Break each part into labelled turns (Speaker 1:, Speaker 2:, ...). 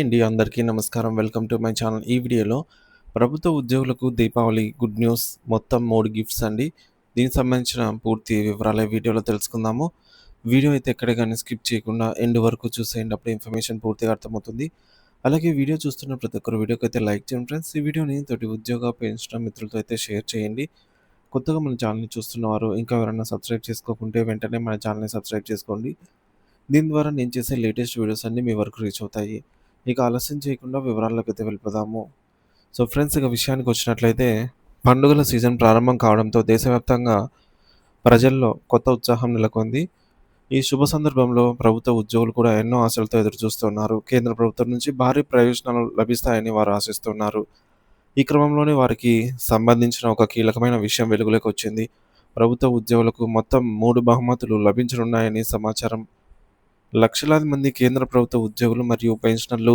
Speaker 1: అందరికీ నమస్కారం. Welcome to my channel. ఈ వీడియోలో ప్రభుత్వ ఉద్యోగులకు దీపావళి గుడ్ న్యూస్ మొత్తం 3 గిఫ్ట్స్ అండి. దీనికి సంబంధించిన పూర్తి వివరాలు ఈ వీడియోలో తెలుసుకుందాము. వీడియో అయితే ఎక్కడ గాని స్కిప్ చేయకుండా ఎండ్ వరకు చూసేయండి. అప్పుడు ఇన్ఫర్మేషన్ పూర్తిగా అర్థమవుతుంది. అలాగే వీడియో చూస్తున్న ప్రతి ఒక్కరు వీడియోకైతే లైక్ చేయండి ఫ్రెండ్స్. ఈ వీడియోని తోటి ఉద్యోగ పెన్షన్ మిత్రులతో అయితే షేర్ చేయండి. కొత్తగా మన ఛానల్‌ని చూస్తున్నవారు ఇంకా ఎవరైనా సబ్స్క్రైబ్ చేసుకోకుంటే వెంటనే మన ఛానల్‌ని సబ్స్క్రైబ్ చేసుకోండి. దీని ద్వారా నేను చేసే లేటెస్ట్ వీడియోస్ అన్నీ మీ వరకు రీచ్ అవుతాయి. ఇక ఆలస్యం చేయకుండా వివరాల్లోకైతే వెళ్ళిపోదాము. సో ఫ్రెండ్స్, ఇక విషయానికి వచ్చినట్లయితే పండుగల సీజన్ ప్రారంభం కావడంతో దేశవ్యాప్తంగా ప్రజల్లో కొత్త ఉత్సాహం నెలకొంది. ఈ శుభ సందర్భంలో ప్రభుత్వ ఉద్యోగులు కూడా ఎన్నో ఆశలతో ఎదురుచూస్తున్నారు. కేంద్ర ప్రభుత్వం నుంచి భారీ ప్రయోజనాలు లభిస్తాయని వారు ఆశిస్తున్నారు. ఈ క్రమంలోనే వారికి సంబంధించిన ఒక కీలకమైన విషయం వెలుగులోకి వచ్చింది. ప్రభుత్వ ఉద్యోగులకు మొత్తం 3 బహుమతులు లభించనున్నాయని సమాచారం. లక్షలాది మంది కేంద్ర ప్రభుత్వ ఉద్యోగులు మరియు పెన్షనర్లు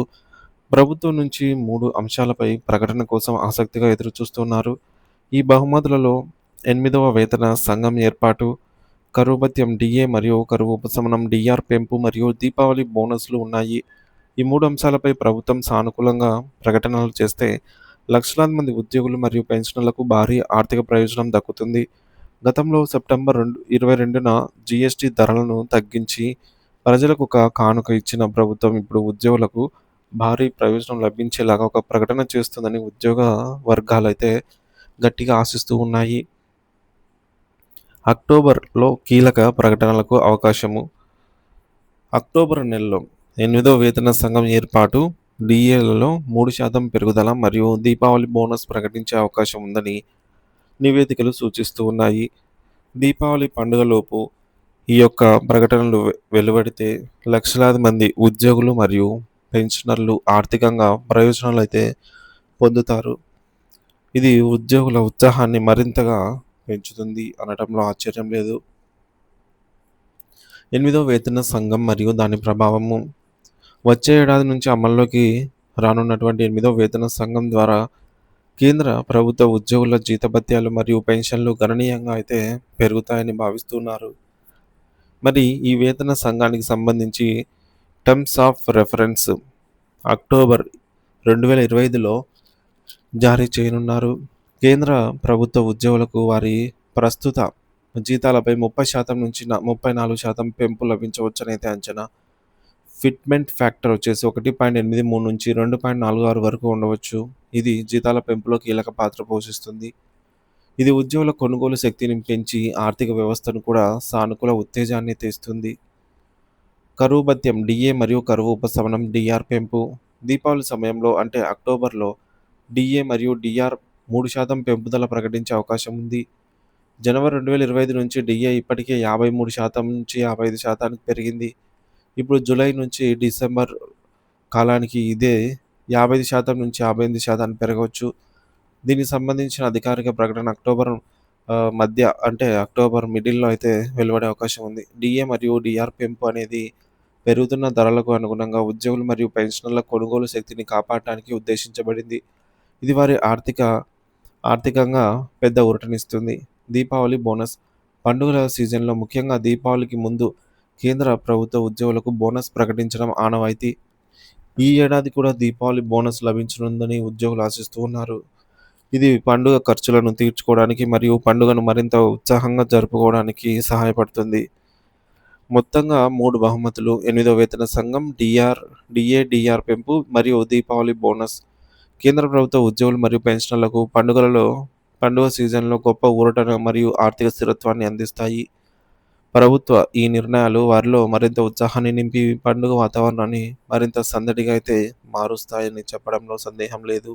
Speaker 1: ప్రభుత్వం నుంచి 3 అంశాలపై ప్రకటన కోసం ఆసక్తిగా ఎదురుచూస్తున్నారు. ఈ బహుమతులలో 8వ వేతన సంఘం ఏర్పాటు, కరువు భత్యం డిఏ మరియు కరువు ఉపశమనం డిఆర్ పెంపు మరియు దీపావళి బోనస్లు ఉన్నాయి. ఈ 3 అంశాలపై ప్రభుత్వం సానుకూలంగా ప్రకటనలు చేస్తే లక్షలాది మంది ఉద్యోగులు మరియు పెన్షనర్లకు భారీ ఆర్థిక ప్రయోజనం దక్కుతుంది. గతంలో సెప్టెంబర్ 22న జీఎస్టీ ధరలను తగ్గించి ప్రజలకు ఒక కానుక ఇచ్చిన ప్రభుత్వం ఇప్పుడు ఉద్యోగులకు భారీ ప్రయోజనం లభించేలాగా ఒక ప్రకటన చేస్తుందని ఉద్యోగ వర్గాలైతే గట్టిగా ఆశిస్తూ ఉన్నాయి. అక్టోబర్‌లో కీలక ప్రకటనలకు అవకాశము. అక్టోబర్ నెలలో 8వ వేతన సంఘం ఏర్పాటు, డీఏలలో 3% పెరుగుదల మరియు దీపావళి బోనస్ ప్రకటించే అవకాశం ఉందని నివేదికలు సూచిస్తూ ఉన్నాయి. దీపావళి పండుగలోపు ఈ యొక్క ప్రకటనలు వెలువడితే లక్షలాది మంది ఉద్యోగులు మరియు పెన్షనర్లు ఆర్థికంగా ప్రయోజనాలైతే పొందుతారు. ఇది ఉద్యోగుల ఉత్సాహాన్ని మరింతగా పెంచుతుంది అనటంలో ఆశ్చర్యం లేదు. 8వ వేతన సంఘం మరియు దాని ప్రభావము. వచ్చే ఏడాది నుంచి అమల్లోకి రానున్నటువంటి 8వ వేతన సంఘం ద్వారా కేంద్ర ప్రభుత్వ ఉద్యోగుల జీతభత్యాలు మరియు పెన్షన్లు గణనీయంగా అయితే పెరుగుతాయని భావిస్తున్నారు. మరి ఈ వేతన సంఘానికి సంబంధించి టర్మ్స్ ఆఫ్ రెఫరెన్స్ అక్టోబర్ 2025లో జారీ చేయనున్నారు. కేంద్ర ప్రభుత్వ ఉద్యోగులకు వారి ప్రస్తుత జీతాలపై 30% నుంచి 34% పెంపు లభించవచ్చని అయితే అంచనా. ఫిట్మెంట్ ఫ్యాక్టర్ వచ్చేసి 1.83 నుంచి 2.46 వరకు ఉండవచ్చు. ఇది జీతాల పెంపులో కీలక పాత్ర పోషిస్తుంది. ఇది ఉద్యోగుల కొనుగోలు శక్తిని పెంచి ఆర్థిక వ్యవస్థను కూడా సానుకూల ఉత్తేజాన్ని తెస్తుంది. కరువు భత్యం డిఏ మరియు కరువు ఉపశమనం డిఆర్ పెంపు. దీపావళి సమయంలో అంటే అక్టోబర్లో డిఏ మరియు డిఆర్ 3% పెంపుదల ప్రకటించే అవకాశం ఉంది. జనవరి 2025 నుంచి డిఏ ఇప్పటికే 53% నుంచి 55%కి పెరిగింది. ఇప్పుడు జూలై నుంచి డిసెంబర్ కాలానికి ఇదే 55% నుంచి 58% పెరగవచ్చు. దీనికి సంబంధించిన అధికారిక ప్రకటన అక్టోబర్ మధ్య అంటే అక్టోబర్ మిడిల్‌లో అయితే వెలువడే అవకాశం ఉంది. డిఏ మరియు డిఆర్ పెంపు అనేది పెరుగుతున్న ధరలకు అనుగుణంగా ఉద్యోగులు మరియు పెన్షనర్ల కొనుగోలు శక్తిని కాపాడటానికి ఉద్దేశించబడింది. ఇది వారి ఆర్థికంగా పెద్ద ఊరటనిస్తుంది. దీపావళి బోనస్. పండుగల సీజన్‌లో ముఖ్యంగా దీపావళికి ముందు కేంద్ర ప్రభుత్వ ఉద్యోగులకు బోనస్ ప్రకటించడం ఆనవాయితీ. ఈ ఏడాది కూడా దీపావళి బోనస్ లభించనుందని ఉద్యోగులు ఆశిస్తూ ఉన్నారు. ఇది పండుగ ఖర్చులను తీర్చుకోవడానికి మరియు పండుగను మరింత ఉత్సాహంగా జరుపుకోవడానికి సహాయపడుతుంది. మొత్తంగా 3 బహుమతులు, 8వ వేతన సంఘం, డిఏ, డిఆర్ పెంపు మరియు దీపావళి బోనస్. కేంద్ర ప్రభుత్వ ఉద్యోగులు మరియు పెన్షనర్లకు పండుగ సీజన్‌లో గొప్ప ఊరటను మరియు ఆర్థిక స్థిరత్వాన్ని అందిస్తాయి. ప్రభుత్వ ఈ నిర్ణయాలు వారిలో మరింత ఉత్సాహాన్ని నింపి పండుగ వాతావరణాన్ని మరింత సందడిగా అయితే మారుస్తాయని చెప్పడంలో సందేహం లేదు.